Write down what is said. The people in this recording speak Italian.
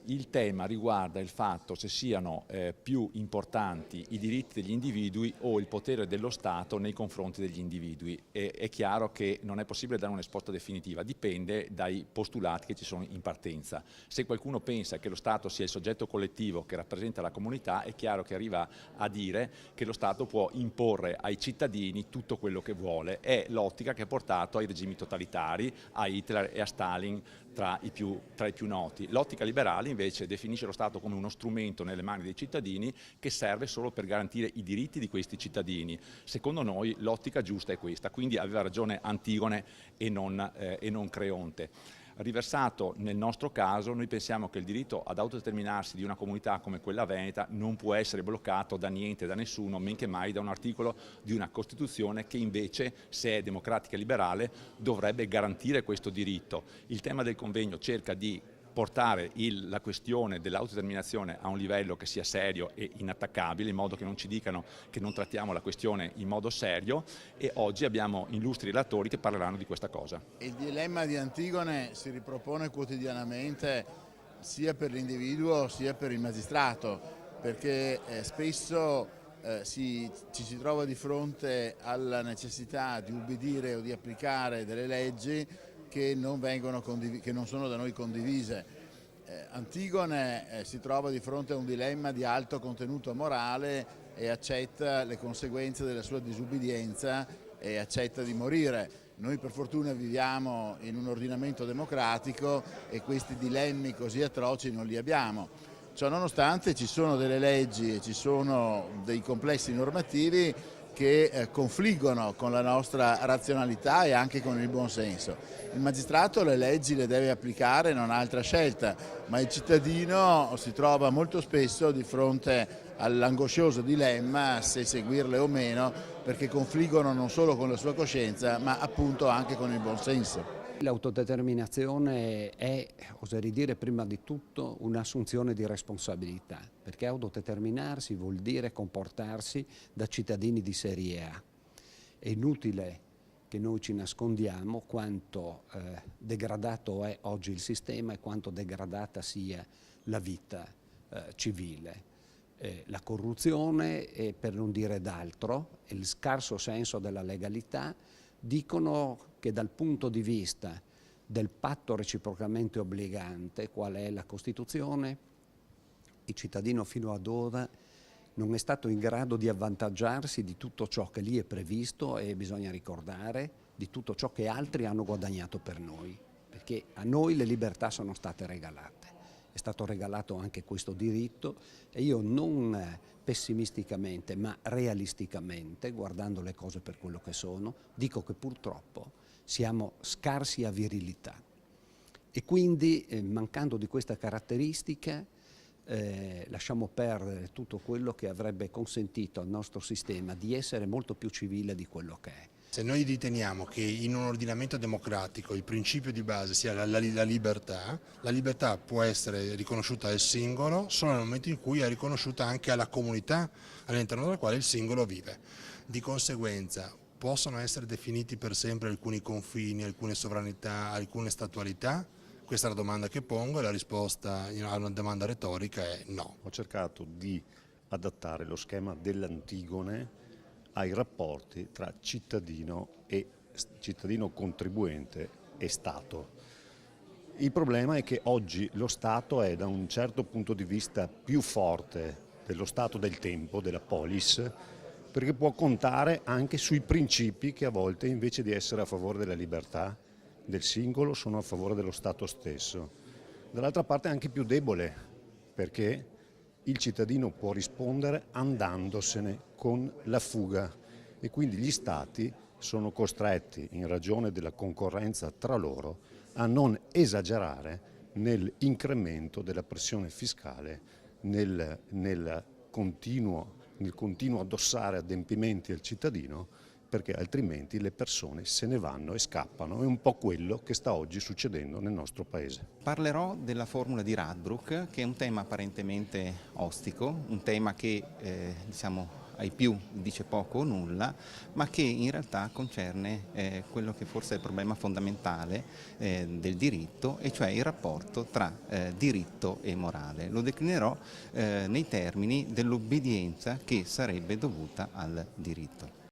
Il tema riguarda il fatto se siano più importanti i diritti degli individui o il potere dello Stato nei confronti degli individui. È chiaro che non è possibile dare una risposta definitiva, dipende dai postulati che ci sono in partenza. Se qualcuno pensa che lo Stato sia il soggetto collettivo che rappresenta la comunità, è chiaro che arriva a dire che lo Stato può imporre ai cittadini tutto quello che vuole. È l'ottica che ha portato ai regimi totalitari, a Hitler e a Stalin, tra i più noti. L'ottica liberale invece definisce lo Stato come uno strumento nelle mani dei cittadini che serve solo per garantire i diritti di questi cittadini. Secondo noi l'ottica giusta è questa, quindi aveva ragione Antigone e non Creonte. Riversato nel nostro caso, noi pensiamo che il diritto ad autodeterminarsi di una comunità come quella veneta non può essere bloccato da niente, da nessuno, men che mai da un articolo di una Costituzione che invece, se è democratica e liberale, dovrebbe garantire questo diritto. Il tema del convegno cerca di portare la questione dell'autodeterminazione a un livello che sia serio e inattaccabile, in modo che non ci dicano che non trattiamo la questione in modo serio, e oggi abbiamo illustri relatori che parleranno di questa cosa. Il dilemma di Antigone si ripropone quotidianamente sia per l'individuo sia per il magistrato, perché spesso ci si trova di fronte alla necessità di ubbidire o di applicare delle leggi che non sono da noi condivise. Antigone si trova di fronte a un dilemma di alto contenuto morale e accetta le conseguenze della sua disubbidienza e accetta di morire. Noi per fortuna viviamo in un ordinamento democratico e questi dilemmi così atroci non li abbiamo. Ciò nonostante ci sono delle leggi e ci sono dei complessi normativi che confliggono con la nostra razionalità e anche con il buon senso. Il magistrato le leggi le deve applicare, non ha altra scelta, ma il cittadino si trova molto spesso di fronte all'angoscioso dilemma se seguirle o meno, perché confliggono non solo con la sua coscienza, ma appunto anche con il buon senso. L'autodeterminazione è, oserei dire, prima di tutto un'assunzione di responsabilità, perché autodeterminarsi vuol dire comportarsi da cittadini di serie A. È inutile che noi ci nascondiamo quanto degradato è oggi il sistema e quanto degradata sia la vita civile. La corruzione, e per non dire d'altro, e il scarso senso della legalità dicono che dal punto di vista del patto reciprocamente obbligante, qual è la Costituzione, il cittadino fino ad ora non è stato in grado di avvantaggiarsi di tutto ciò che lì è previsto, e bisogna ricordare di tutto ciò che altri hanno guadagnato per noi, perché a noi le libertà sono state regalate. È stato regalato anche questo diritto, e io non pessimisticamente ma realisticamente, guardando le cose per quello che sono, dico che purtroppo siamo scarsi a virilità, e quindi mancando di questa caratteristica lasciamo perdere tutto quello che avrebbe consentito al nostro sistema di essere molto più civile di quello che è. Se noi riteniamo che in un ordinamento democratico il principio di base sia la libertà può essere riconosciuta al singolo solo nel momento in cui è riconosciuta anche alla comunità all'interno della quale il singolo vive. Di conseguenza possono essere definiti per sempre alcuni confini, alcune sovranità, alcune statualità? Questa è la domanda che pongo, e la risposta a una domanda retorica è no. Ho cercato di adattare lo schema dell'Antigone ai rapporti tra cittadino contribuente e Stato. Il problema è che oggi lo Stato è, da un certo punto di vista, più forte dello Stato del tempo, della polis, perché può contare anche sui principi che a volte, invece di essere a favore della libertà del singolo, sono a favore dello Stato stesso. Dall'altra parte è anche più debole, perché il cittadino può rispondere andandosene con la fuga, e quindi gli Stati sono costretti, in ragione della concorrenza tra loro, a non esagerare nell'incremento della pressione fiscale, nel continuo addossare adempimenti al cittadino, perché altrimenti le persone se ne vanno e scappano. È un po' quello che sta oggi succedendo nel nostro Paese. Parlerò della formula di Radbruch, che è un tema apparentemente ostico, un tema che ai più dice poco o nulla, ma che in realtà concerne quello che forse è il problema fondamentale del diritto, e cioè il rapporto tra diritto e morale. Lo declinerò nei termini dell'obbedienza che sarebbe dovuta al diritto.